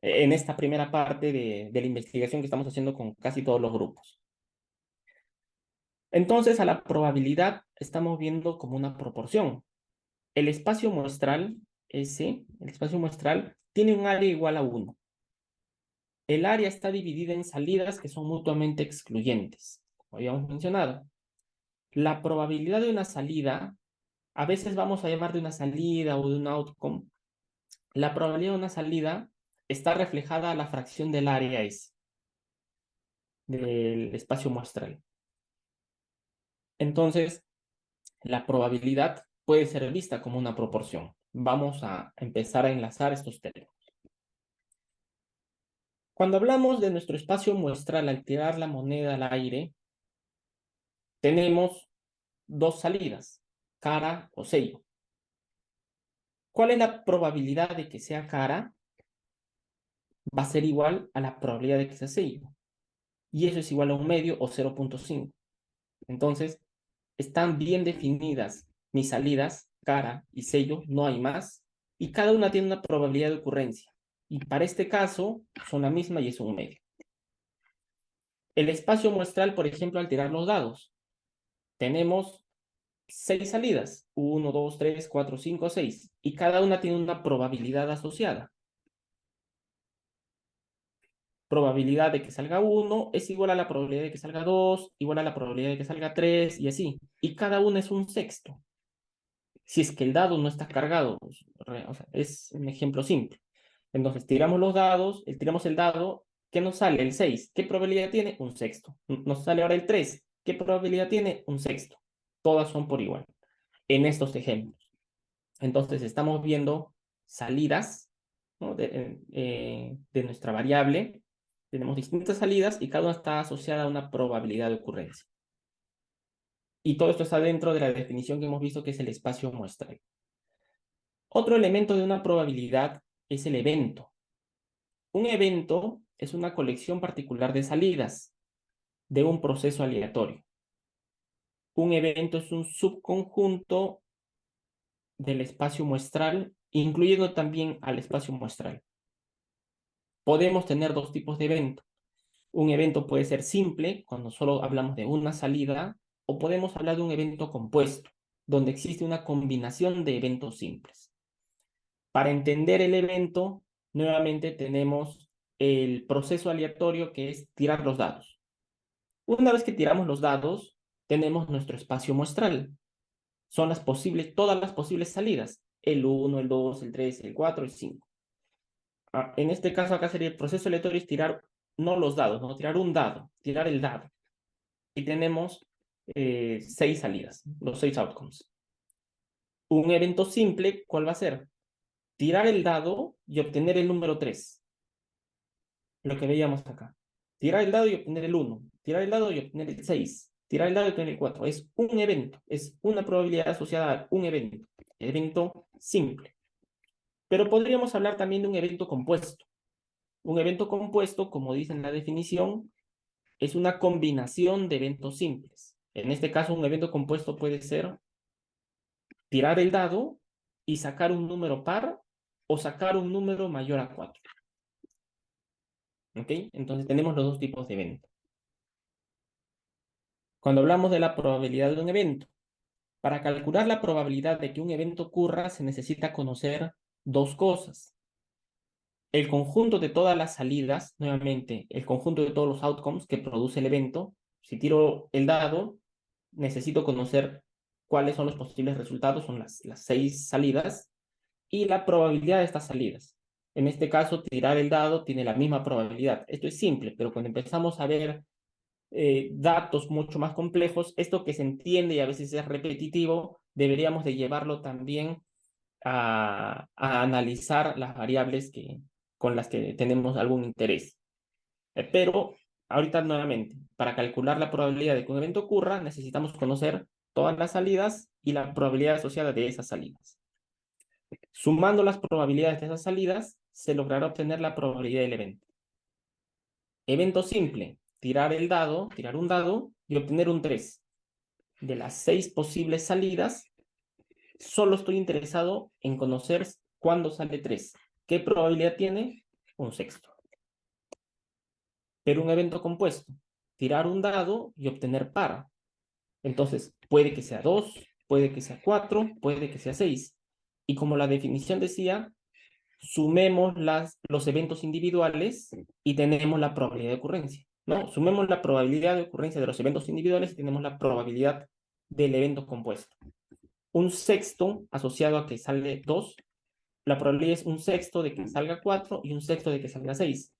en esta primera parte de la investigación que estamos haciendo con casi todos los grupos. Entonces, a la probabilidad estamos viendo como una proporción. El espacio muestral, el espacio muestral, tiene un área igual a 1. El área está dividida en salidas que son mutuamente excluyentes, como habíamos mencionado. La probabilidad de una salida, a veces vamos a llamar de una salida o de un outcome, la probabilidad de una salida está reflejada a la fracción del área S, del espacio muestral. Entonces, la probabilidad puede ser vista como una proporción. Vamos a empezar a enlazar estos términos. Cuando hablamos de nuestro espacio muestral al tirar la moneda al aire, tenemos 2 salidas, cara o sello. ¿Cuál es la probabilidad de que sea cara? Va a ser igual a la probabilidad de que sea sello. Y eso es igual a 1/2 o 0.5. Entonces, están bien definidas mis salidas, cara y sello, no hay más, y cada una tiene una probabilidad de ocurrencia. Y para este caso, son la misma y es 1/2. El espacio muestral, por ejemplo, al tirar los dados, tenemos 6 salidas, 1, 2, 3, 4, 5, 6, y cada una tiene una probabilidad asociada. Probabilidad de que salga 1 es igual a la probabilidad de que salga 2, igual a la probabilidad de que salga 3, y así. Y cada una es un sexto. Si es que el dado no está cargado, o sea, es un ejemplo simple. Entonces, tiramos los dados, tiramos el dado, ¿qué nos sale? El 6. ¿Qué probabilidad tiene? Un sexto. Nos sale ahora el 3. ¿Qué probabilidad tiene? Un sexto. Todas son por igual en estos ejemplos. Entonces, estamos viendo salidas, ¿no? de nuestra variable. Tenemos distintas salidas y cada una está asociada a una probabilidad de ocurrencia. Y todo esto está dentro de la definición que hemos visto, que es el espacio muestral. Otro elemento de una probabilidad es el evento. Un evento es una colección particular de salidas de un proceso aleatorio. Un evento es un subconjunto del espacio muestral, incluyendo también al espacio muestral. Podemos tener 2 tipos de evento. Un evento puede ser simple, cuando solo hablamos de una salida, o podemos hablar de un evento compuesto, donde existe una combinación de eventos simples. Para entender el evento, nuevamente tenemos el proceso aleatorio, que es tirar los dados. Una vez que tiramos los dados, tenemos nuestro espacio muestral. Son todas las posibles salidas. El 1, el 2, el 3, el 4, el 5. En este caso acá sería el proceso aleatorio es tirar, no los dados, no tirar un dado, tirar el dado. Y tenemos 6 salidas, los 6 outcomes. Un evento simple, ¿cuál va a ser? Tirar el dado y obtener el número 3. Lo que veíamos acá. Tirar el dado y obtener el 1. Tirar el dado y obtener el 6. Tirar el dado y obtener el 4. Es un evento. Es una probabilidad asociada a un evento. Evento simple. Pero podríamos hablar también de un evento compuesto. Un evento compuesto, como dice en la definición, es una combinación de eventos simples. En este caso, un evento compuesto puede ser tirar el dado y sacar un número par o sacar un número mayor a 4. ¿Ok? Entonces tenemos los dos tipos de eventos. Cuando hablamos de la probabilidad de un evento, para calcular la probabilidad de que un evento ocurra se necesita conocer dos cosas. El conjunto de todas las salidas, nuevamente, el conjunto de todos los outcomes que produce el evento. Si tiro el dado, necesito conocer cuáles son los posibles resultados, son las 6 salidas, y la probabilidad de estas salidas. En este caso, tirar el dado tiene la misma probabilidad. Esto es simple, pero cuando empezamos a ver datos mucho más complejos, esto que se entiende y a veces es repetitivo, deberíamos de llevarlo también a analizar las variables con las que tenemos algún interés. Pero ahorita nuevamente, para calcular la probabilidad de que un evento ocurra, necesitamos conocer todas las salidas y la probabilidad asociada de esas salidas. Sumando las probabilidades de esas salidas, se logrará obtener la probabilidad del evento. Evento simple, tirar un dado y obtener un 3. De las 6 posibles salidas, solo estoy interesado en conocer cuándo sale 3. ¿Qué probabilidad tiene? Un sexto. Pero un evento compuesto, tirar un dado y obtener par. Entonces, puede que sea 2, puede que sea 4, puede que sea 6. Y como la definición decía, sumemos los eventos individuales y tenemos la probabilidad de ocurrencia, ¿no? Sumemos la probabilidad de ocurrencia de los eventos individuales y tenemos la probabilidad del evento compuesto. Un sexto asociado a que sale 2, la probabilidad es un sexto de que salga 4 y un sexto de que salga 6.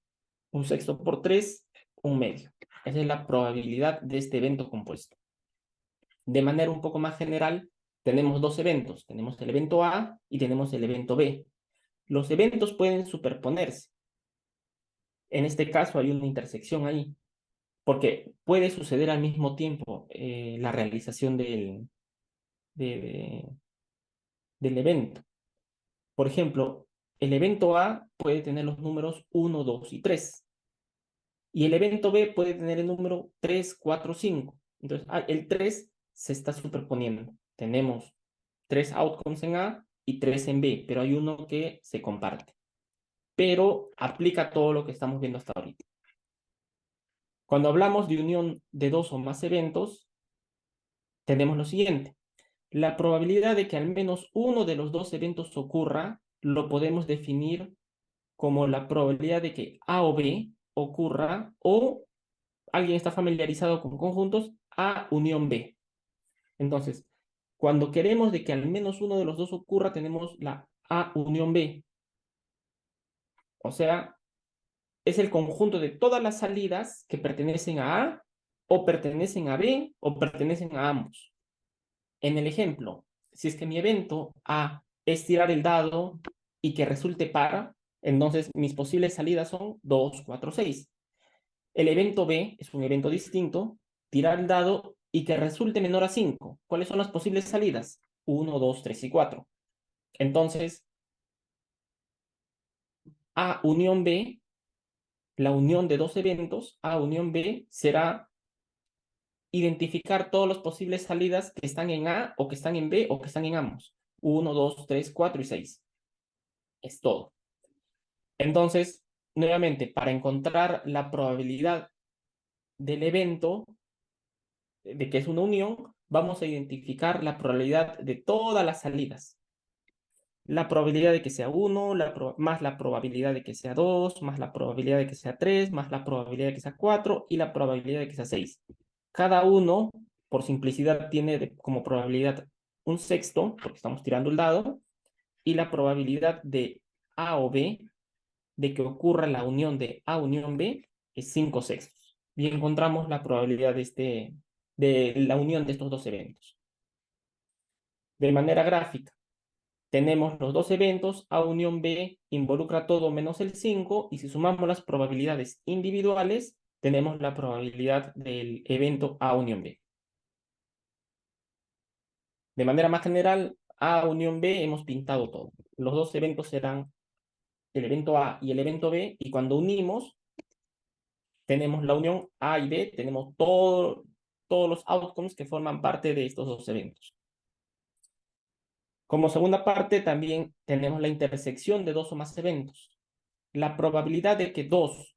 Un sexto por 3, un medio. Esa es la probabilidad de este evento compuesto. De manera un poco más general, tenemos dos eventos. Tenemos el evento A y tenemos el evento B. Los eventos pueden superponerse. En este caso hay una intersección ahí, porque puede suceder al mismo tiempo la realización del evento. Por ejemplo, el evento A puede tener los números 1, 2 y 3. Y el evento B puede tener el número 3, 4, 5. Entonces, el 3 se está superponiendo. Tenemos 3 outcomes en A y 3 en B, pero hay uno que se comparte. Pero aplica todo lo que estamos viendo hasta ahorita. Cuando hablamos de unión de dos o más eventos, tenemos lo siguiente. La probabilidad de que al menos uno de los dos eventos ocurra, lo podemos definir como la probabilidad de que A o B ocurra, o alguien está familiarizado con conjuntos, A unión B. Entonces, cuando queremos de que al menos uno de los dos ocurra, tenemos la A unión B. O sea, es el conjunto de todas las salidas que pertenecen a A, o pertenecen a B, o pertenecen a ambos. En el ejemplo, si es que mi evento A es tirar el dado y que resulte par, entonces mis posibles salidas son 2, 4, 6. El evento B es un evento distinto, tirar el dado y que resulte menor a 5. ¿Cuáles son las posibles salidas? 1, 2, 3 y 4. Entonces, A unión B, la unión de dos eventos, A unión B, será identificar todas las posibles salidas que están en A o que están en B o que están en ambos. 1, 2, 3, 4 y 6. Es todo. Entonces, nuevamente, para encontrar la probabilidad del evento, de que es una unión, vamos a identificar la probabilidad de todas las salidas. La probabilidad de que sea 1, más la probabilidad de que sea 2, más la probabilidad de que sea 3, más la probabilidad de que sea 4 y la probabilidad de que sea 6. Cada uno por simplicidad, tiene como probabilidad un sexto, porque estamos tirando el dado, y la probabilidad de A o B, de que ocurra la unión de A unión B, es 5 sextos. Y encontramos la probabilidad de la unión de estos dos eventos. De manera gráfica, tenemos los dos eventos, A unión B involucra todo menos el 5, y si sumamos las probabilidades individuales, tenemos la probabilidad del evento A unión B. De manera más general, A unión B hemos pintado todo. Los dos eventos serán el evento A y el evento B, y cuando unimos, tenemos la unión A y B, tenemos todos los outcomes que forman parte de estos dos eventos. Como segunda parte, también tenemos la intersección de dos o más eventos. La probabilidad de que dos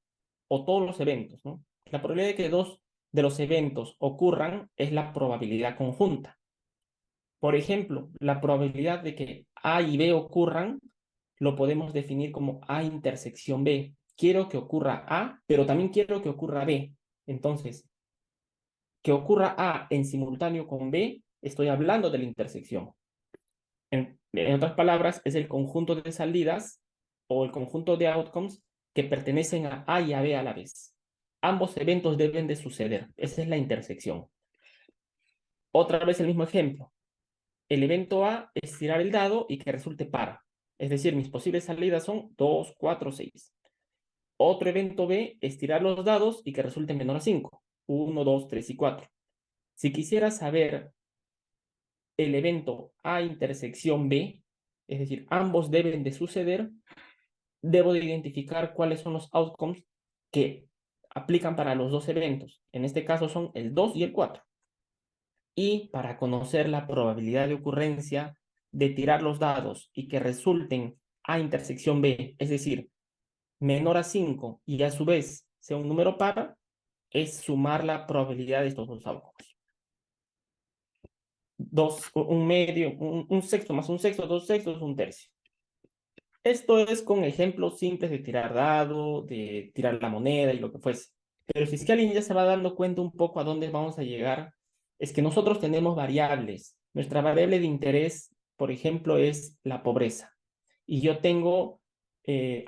o todos los eventos, ¿no? La probabilidad de que dos de los eventos ocurran es la probabilidad conjunta. Por ejemplo, la probabilidad de que A y B ocurran lo podemos definir como A intersección B. Quiero que ocurra A, pero también quiero que ocurra B. Entonces, que ocurra A en simultáneo con B, estoy hablando de la intersección. En otras palabras, es el conjunto de salidas o el conjunto de outcomes que pertenecen a A y a B a la vez. Ambos eventos deben de suceder. Esa es la intersección. Otra vez el mismo ejemplo. El evento A es tirar el dado y que resulte par. Es decir, mis posibles salidas son 2, 4, 6. Otro evento B es tirar los dados y que resulte menor a 5. 1, 2, 3 y 4. Si quisiera saber el evento A intersección B, es decir, ambos deben de suceder, debo de identificar cuáles son los outcomes que aplican para los dos eventos. En este caso son el 2 y el 4. Y para conocer la probabilidad de ocurrencia de tirar los dados y que resulten A intersección B, es decir, menor a 5 y a su vez sea un número par, es sumar la probabilidad de estos dos outcomes. Un medio, un sexto más un sexto, 2 sextos, un tercio. Esto es con ejemplos simples de tirar dado, de tirar la moneda y lo que fuese. Pero si es que alguien ya se va dando cuenta un poco a dónde vamos a llegar, es que nosotros tenemos variables. Nuestra variable de interés, por ejemplo, es la pobreza. Y yo tengo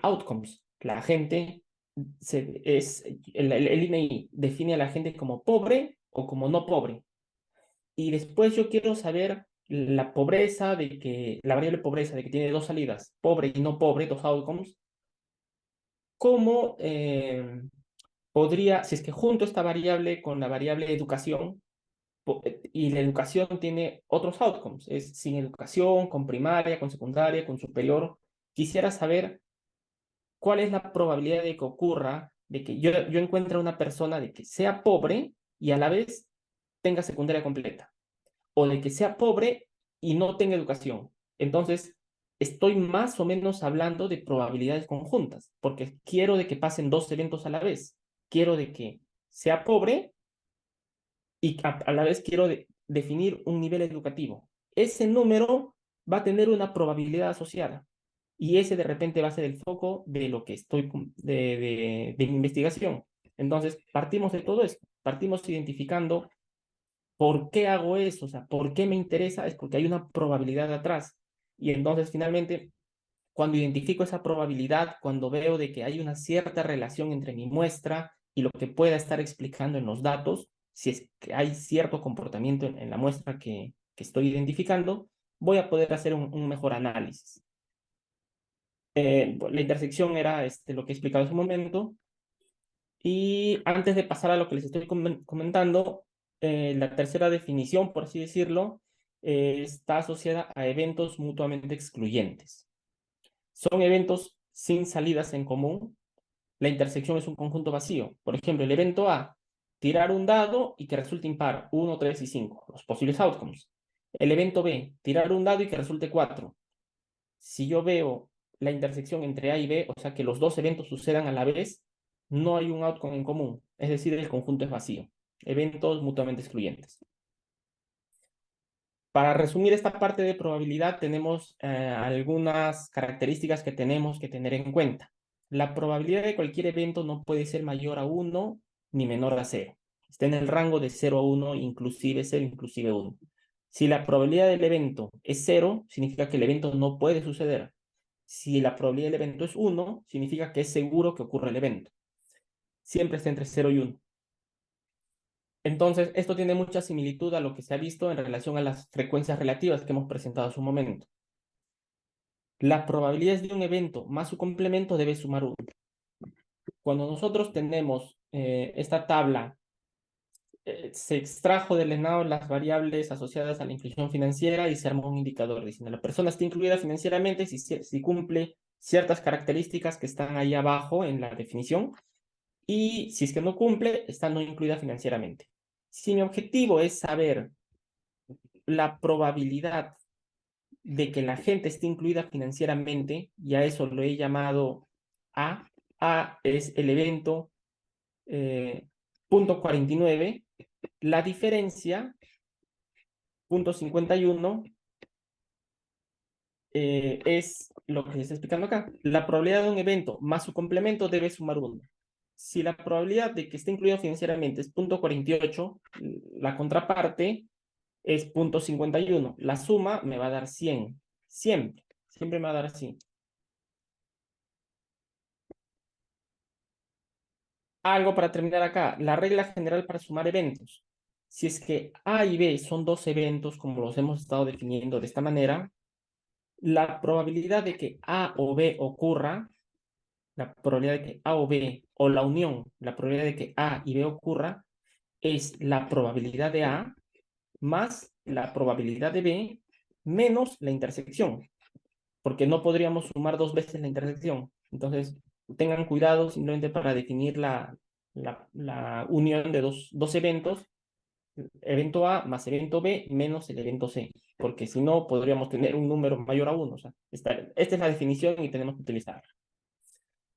outcomes. La gente, el INEI define a la gente como pobre o como no pobre. Y después yo quiero saber la pobreza la variable pobreza de que tiene dos salidas, pobre y no pobre, dos outcomes, ¿cómo podría, si es que junto esta variable con la variable educación, y la educación tiene otros outcomes, es sin educación, con primaria, con secundaria, con superior, quisiera saber cuál es la probabilidad de que ocurra, de que yo encuentre a una persona de que sea pobre y a la vez tenga secundaria completa, o de que sea pobre y no tenga educación. Entonces, estoy más o menos hablando de probabilidades conjuntas, porque quiero de que pasen dos eventos a la vez. Quiero de que sea pobre y a la vez quiero definir un nivel educativo. Ese número va a tener una probabilidad asociada y ese de repente va a ser el foco de lo que estoy de mi investigación. Entonces, partimos de todo esto, partimos identificando ¿por qué hago eso? O sea, ¿por qué me interesa? Es porque hay una probabilidad atrás. Y entonces, finalmente, cuando identifico esa probabilidad, cuando veo de que hay una cierta relación entre mi muestra y lo que pueda estar explicando en los datos, si es que hay cierto comportamiento en la muestra que estoy identificando, voy a poder hacer un mejor análisis. La intersección era lo que he explicado en su momento. Y antes de pasar a lo que les estoy comentando, la tercera definición, por así decirlo, está asociada a eventos mutuamente excluyentes. Son eventos sin salidas en común. La intersección es un conjunto vacío. Por ejemplo, el evento A, tirar un dado y que resulte impar, 1, 3 y 5, los posibles outcomes. El evento B, tirar un dado y que resulte 4. Si yo veo la intersección entre A y B, o sea que los dos eventos sucedan a la vez, no hay un outcome en común, es decir, el conjunto es vacío. Eventos mutuamente excluyentes. Para resumir esta parte de probabilidad, tenemos algunas características que tenemos que tener en cuenta. La probabilidad de cualquier evento no puede ser mayor a 1 ni menor a 0. Está en el rango de 0 a 1, inclusive 0, inclusive 1. Si la probabilidad del evento es 0, significa que el evento no puede suceder. Si la probabilidad del evento es 1, significa que es seguro que ocurra el evento. Siempre está entre 0 y 1. Entonces, esto tiene mucha similitud a lo que se ha visto en relación a las frecuencias relativas que hemos presentado hace un momento. Las probabilidades de un evento más su complemento debe sumar 1. Cuando nosotros tenemos esta tabla, se extrajo del ENAO las variables asociadas a la inclusión financiera y se armó un indicador diciendo la persona está incluida financieramente si cumple ciertas características que están ahí abajo en la definición, y si es que no cumple, está no incluida financieramente. Si mi objetivo es saber la probabilidad de que la gente esté incluida financieramente, y a eso lo he llamado A. A es el evento punto 49, la diferencia, punto 51, es lo que se está explicando acá. La probabilidad de un evento más su complemento debe sumar 1. Si la probabilidad de que esté incluido financieramente es punto 48, la contraparte es punto 51. La suma me va a dar 100. Siempre me va a dar 100. Algo para terminar acá. La regla general para sumar eventos. Si es que A y B son dos eventos, como los hemos estado definiendo de esta manera, la probabilidad de que A o B ocurra, la probabilidad de que A o B, o la unión, la probabilidad de que A y B ocurra, es la probabilidad de A más la probabilidad de B menos la intersección, porque no podríamos sumar dos veces la intersección. Entonces, tengan cuidado simplemente para definir la unión de dos eventos, evento A más evento B menos el evento C, porque si no, podríamos tener un número mayor a 1. O sea, esta es la definición y tenemos que utilizarla.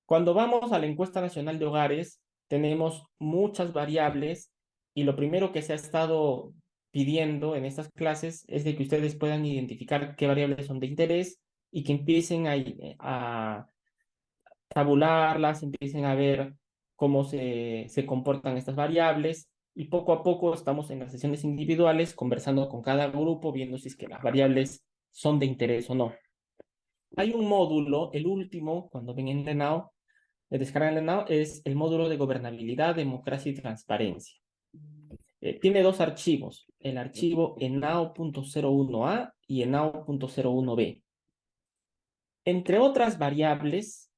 Cuando vamos a la encuesta nacional de hogares, tenemos muchas variables y lo primero que se ha estado pidiendo en estas clases es de que ustedes puedan identificar qué variables son de interés y que empiecen a tabularlas, empiecen a ver cómo se comportan estas variables, y poco a poco estamos en las sesiones individuales conversando con cada grupo, viendo si es que las variables son de interés o no. Hay un módulo, el último, cuando ven en Lenao, descargan Lenao, es el módulo de gobernabilidad, democracia y transparencia. Tiene dos archivos, el archivo enao.01a y enao.01b. Entre otras variables,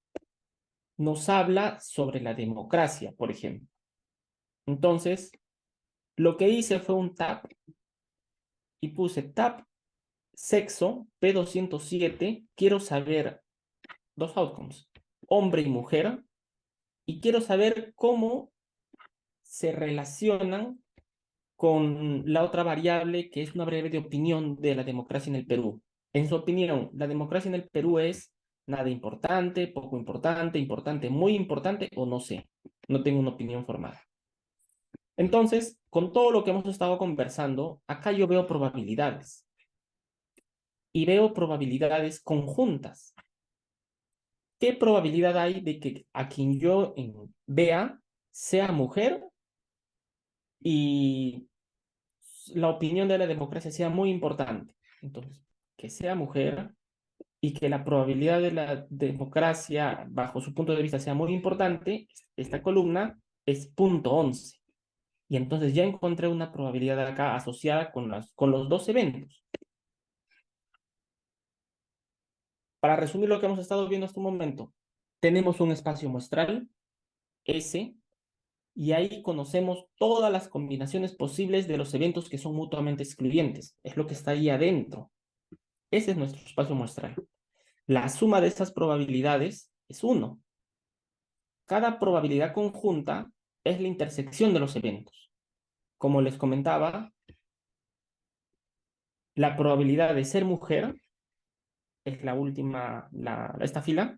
nos habla sobre la democracia, por ejemplo. Entonces, lo que hice fue un tab y puse tab sexo P207. Quiero saber dos outcomes, hombre y mujer, y quiero saber cómo se relacionan con la otra variable, que es una variable de opinión de la democracia en el Perú. En su opinión, la democracia en el Perú es nada importante, poco importante, importante, muy importante o no sé. No tengo una opinión formada. Entonces, con todo lo que hemos estado conversando, acá yo veo probabilidades. Y veo probabilidades conjuntas. ¿Qué probabilidad hay de que a quien yo vea sea mujer y la opinión de la democracia sea muy importante? Entonces, que sea mujer y que la probabilidad de la democracia, bajo su punto de vista, sea muy importante, esta columna es punto 11. Y entonces ya encontré una probabilidad acá asociada con los dos eventos. Para resumir lo que hemos estado viendo hasta un momento, tenemos un espacio muestral, S, y ahí conocemos todas las combinaciones posibles de los eventos que son mutuamente excluyentes. Es lo que está ahí adentro. Ese es nuestro espacio muestral. La suma de estas probabilidades es 1. Cada probabilidad conjunta es la intersección de los eventos. Como les comentaba, la probabilidad de ser mujer es la última, esta fila,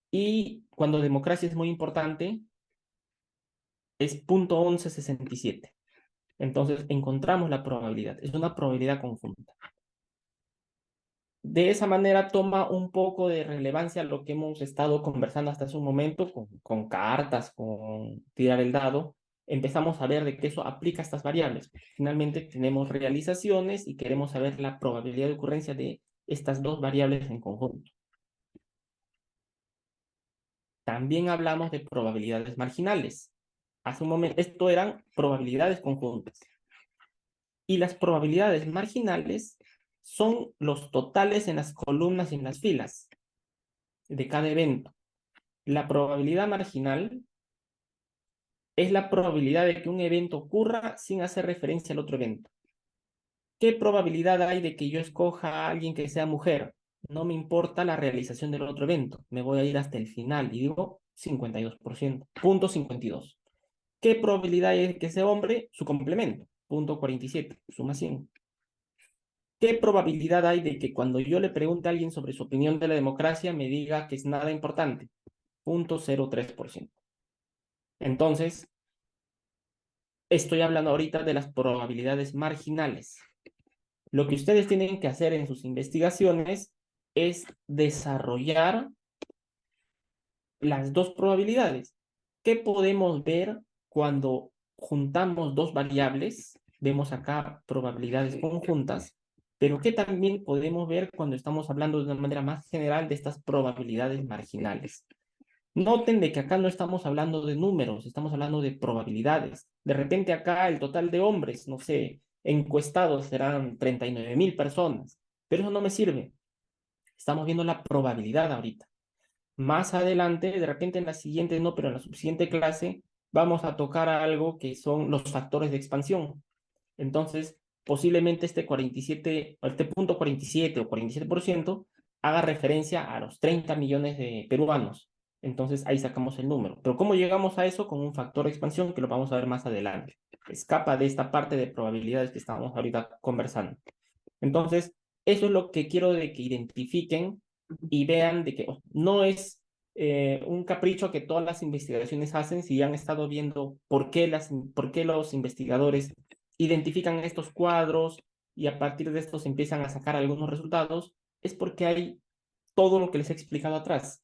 y cuando democracia es muy importante, es punto 1167. Entonces encontramos la probabilidad, es una probabilidad conjunta. De esa manera toma un poco de relevancia lo que hemos estado conversando hasta hace un momento con cartas, con tirar el dado, empezamos a ver de que eso aplica a estas variables. Finalmente tenemos realizaciones y queremos saber la probabilidad de ocurrencia de estas dos variables en conjunto. También hablamos de probabilidades marginales. Hace un momento, esto eran probabilidades conjuntas. Y las probabilidades marginales son los totales en las columnas y en las filas de cada evento. La probabilidad marginal es la probabilidad de que un evento ocurra sin hacer referencia al otro evento. ¿Qué probabilidad hay de que yo escoja a alguien que sea mujer? No me importa la realización del otro evento. Me voy a ir hasta el final y digo 52%, punto 52. ¿Qué probabilidad hay de que sea hombre? Su complemento, punto 47, suma 100. ¿Qué probabilidad hay de que cuando yo le pregunte a alguien sobre su opinión de la democracia me diga que es nada importante? Punto 0,3%. Entonces, estoy hablando ahorita de las probabilidades marginales. Lo que ustedes tienen que hacer en sus investigaciones es desarrollar las dos probabilidades. ¿Qué podemos ver cuando juntamos dos variables? Vemos acá probabilidades conjuntas, pero ¿qué también podemos ver cuando estamos hablando de una manera más general de estas probabilidades marginales? Noten de que acá no estamos hablando de números, estamos hablando de probabilidades. De repente acá el total de hombres, no sé, encuestados serán 39.000 personas, pero eso no me sirve. Estamos viendo la probabilidad ahorita. Más adelante, de repente en la siguiente no, pero en la subsiguiente clase vamos a tocar algo que son los factores de expansión. Entonces, posiblemente este 47, o este punto 47 o 47% haga referencia a los 30 millones de peruanos. Entonces, ahí sacamos el número. Pero ¿cómo llegamos a eso? Con un factor de expansión que lo vamos a ver más adelante. Escapa de esta parte de probabilidades que estamos ahorita conversando. Entonces, eso es lo que quiero de que identifiquen y vean de que no es un capricho que todas las investigaciones hacen, si han estado viendo por qué los investigadores identifican estos cuadros y a partir de estos empiezan a sacar algunos resultados, es porque hay todo lo que les he explicado atrás.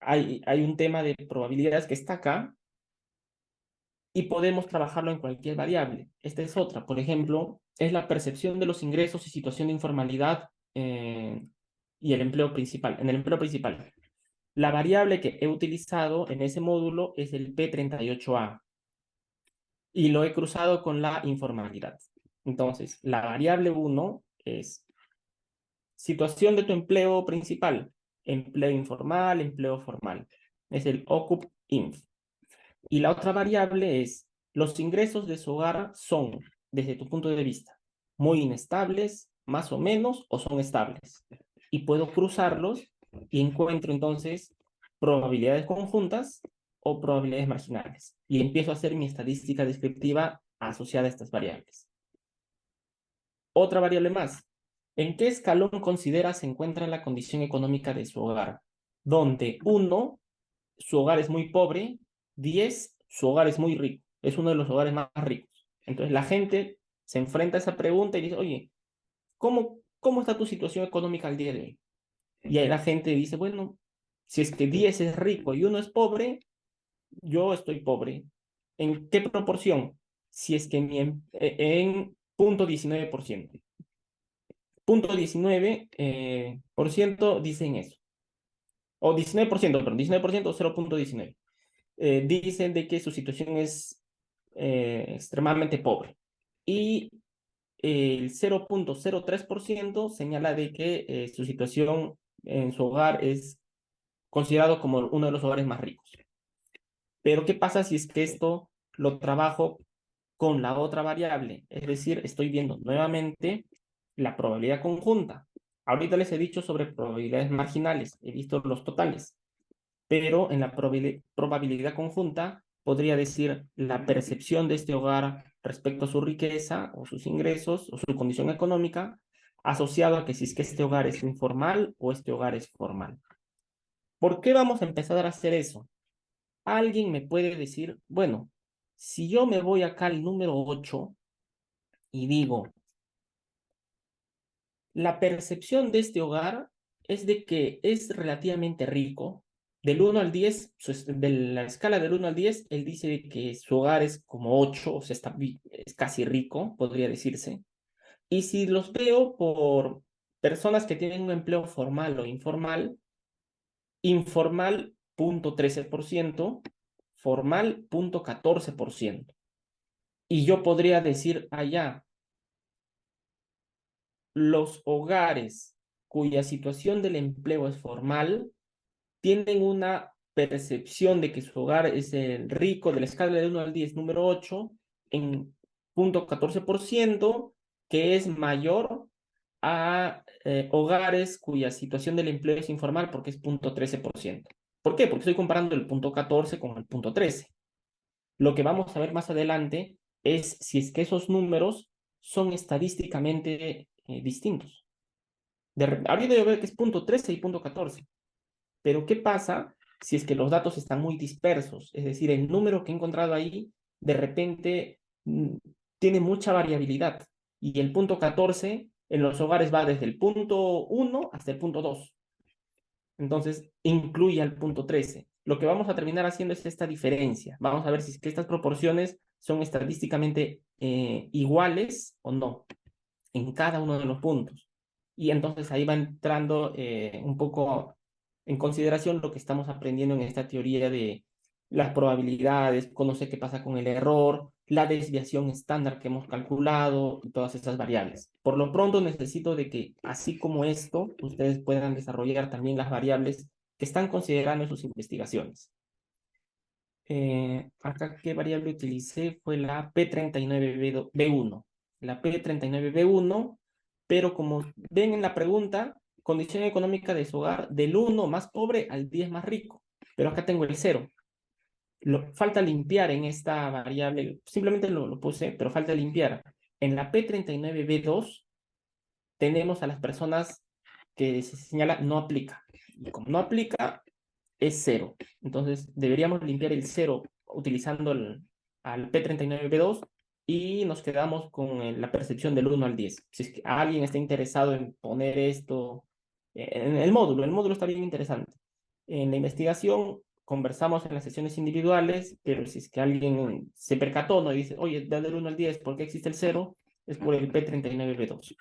Hay un tema de probabilidades que está acá y podemos trabajarlo en cualquier variable. Esta es otra, por ejemplo, es la percepción de los ingresos y situación de informalidad y el empleo principal. En el empleo principal, la variable que he utilizado en ese módulo es el P38A y lo he cruzado con la informalidad. Entonces, la variable 1 es situación de tu empleo principal, empleo informal, empleo formal. Es el OCUP-INF. Y la otra variable es, los ingresos de su hogar son, desde tu punto de vista, muy inestables, más o menos, o son estables. Y puedo cruzarlos y encuentro entonces probabilidades conjuntas o probabilidades marginales. Y empiezo a hacer mi estadística descriptiva asociada a estas variables. Otra variable más. ¿En qué escalón considera se encuentra la condición económica de su hogar? Donde 1, su hogar es muy pobre, 10, su hogar es muy rico, es uno de los hogares más ricos. Entonces la gente se enfrenta a esa pregunta y dice, oye, ¿cómo está tu situación económica al día de hoy? Y ahí la gente dice, bueno, si es que 10 es rico y uno es pobre, yo estoy pobre. ¿En qué proporción? Si es que en 0,19%. 0,19% por ciento dicen eso. O 19%, perdón, 19% o 0,19. Dicen de que su situación es extremadamente pobre. Y el 0,03% señala de que su situación en su hogar es considerado como uno de los hogares más ricos. Pero ¿qué pasa si es que esto lo trabajo con la otra variable? Es decir, estoy viendo nuevamente la probabilidad conjunta. Ahorita les he dicho sobre probabilidades marginales, he visto los totales, pero en la probabilidad conjunta podría decir la percepción de este hogar respecto a su riqueza o sus ingresos o su condición económica asociado a que si es que este hogar es informal o este hogar es formal. ¿Por qué vamos a empezar a hacer eso? Alguien me puede decir, bueno, si yo me voy acá al número 8 y digo, la percepción de este hogar es de que es relativamente rico, Del 1 al 10, de la escala del 1 al 10, él dice que su hogar es como 8, o sea, es casi rico, podría decirse. Y si los veo por personas que tienen un empleo formal o informal, informal 0,13%, formal 0,14%. Y yo podría decir allá, los hogares cuya situación del empleo es formal tienen una percepción de que su hogar es el rico de la escala de 1 al 10, número 8, en 0,14%, que es mayor a hogares cuya situación del empleo es informal porque es 0,13%. ¿Por qué? Porque estoy comparando el 0,14 con el 0,13. Lo que vamos a ver más adelante es si es que esos números son estadísticamente distintos. Ahorita yo veo que es 0,13 y 0,14. Pero ¿qué pasa si es que los datos están muy dispersos? Es decir, el número que he encontrado ahí de repente tiene mucha variabilidad y el 0,14 en los hogares va desde el 0,1 hasta el 0,2. Entonces, incluye al 0,13. Lo que vamos a terminar haciendo es esta diferencia. Vamos a ver si es que estas proporciones son estadísticamente iguales o no en cada uno de los puntos. Y entonces ahí va entrando un poco en consideración lo que estamos aprendiendo en esta teoría de las probabilidades, conocer qué pasa con el error, la desviación estándar que hemos calculado y todas esas variables. Por lo pronto necesito de que, así como esto, ustedes puedan desarrollar también las variables que están considerando en sus investigaciones. Acá, ¿qué variable utilicé? Fue la P39B1. La P39B1, pero como ven en la pregunta, condición económica de su hogar del 1 más pobre al 10 más rico. Pero acá tengo el 0. Falta limpiar en esta variable, simplemente lo puse, pero falta limpiar. En la P39B2 tenemos a las personas que se señala no aplica. Y como no aplica, es 0. Entonces deberíamos limpiar el 0 utilizando al P39B2 y nos quedamos con la percepción del 1 al 10. Si es que alguien está interesado en poner esto en el módulo está bien interesante. En la investigación conversamos en las sesiones individuales, pero si es que alguien se percató, ¿no? Y dice, oye, del 1 al 10, ¿por qué existe el 0? Es por el P39B2.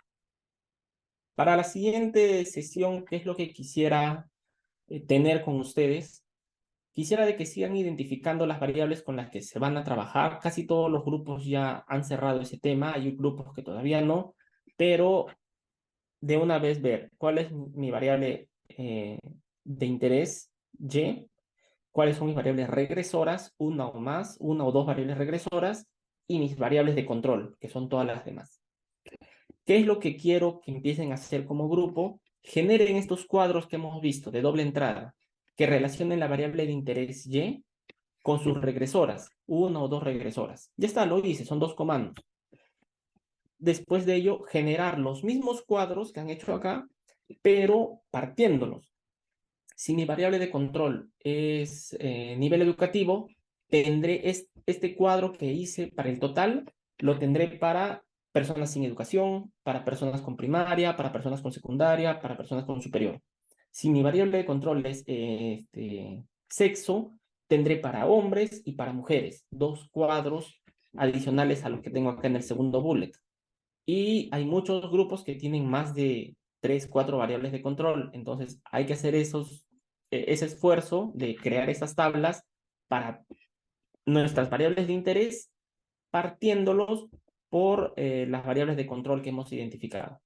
Para la siguiente sesión, ¿qué es lo que quisiera tener con ustedes? Quisiera de que sigan identificando las variables con las que se van a trabajar. Casi todos los grupos ya han cerrado ese tema, hay grupos que todavía no, pero de una vez ver cuál es mi variable de interés Y, cuáles son mis variables regresoras, una o dos variables regresoras, y mis variables de control, que son todas las demás. ¿Qué es lo que quiero que empiecen a hacer como grupo? Generen estos cuadros que hemos visto de doble entrada, que relacionen la variable de interés Y con sus regresoras, una o dos regresoras. Ya está, lo hice, son dos comandos. Después de ello, generar los mismos cuadros que han hecho acá, pero partiéndolos. Si mi variable de control es nivel educativo, tendré este cuadro que hice para el total, lo tendré para personas sin educación, para personas con primaria, para personas con secundaria, para personas con superior. Si mi variable de control es sexo, tendré para hombres y para mujeres, dos cuadros adicionales a lo que tengo acá en el segundo bullet. Y hay muchos grupos que tienen más de 3, 4 variables de control. Entonces hay que hacer ese esfuerzo de crear esas tablas para nuestras variables de interés, partiéndolos por las variables de control que hemos identificado.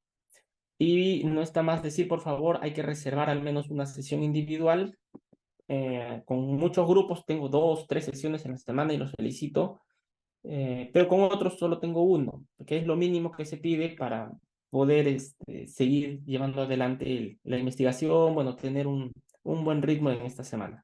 Y no está más decir, por favor, hay que reservar al menos una sesión individual. Con muchos grupos tengo 2, 3 sesiones en la semana y los felicito, pero con otros solo tengo uno, que es lo mínimo que se pide para poder seguir llevando adelante la investigación, bueno, tener un buen ritmo en esta semana.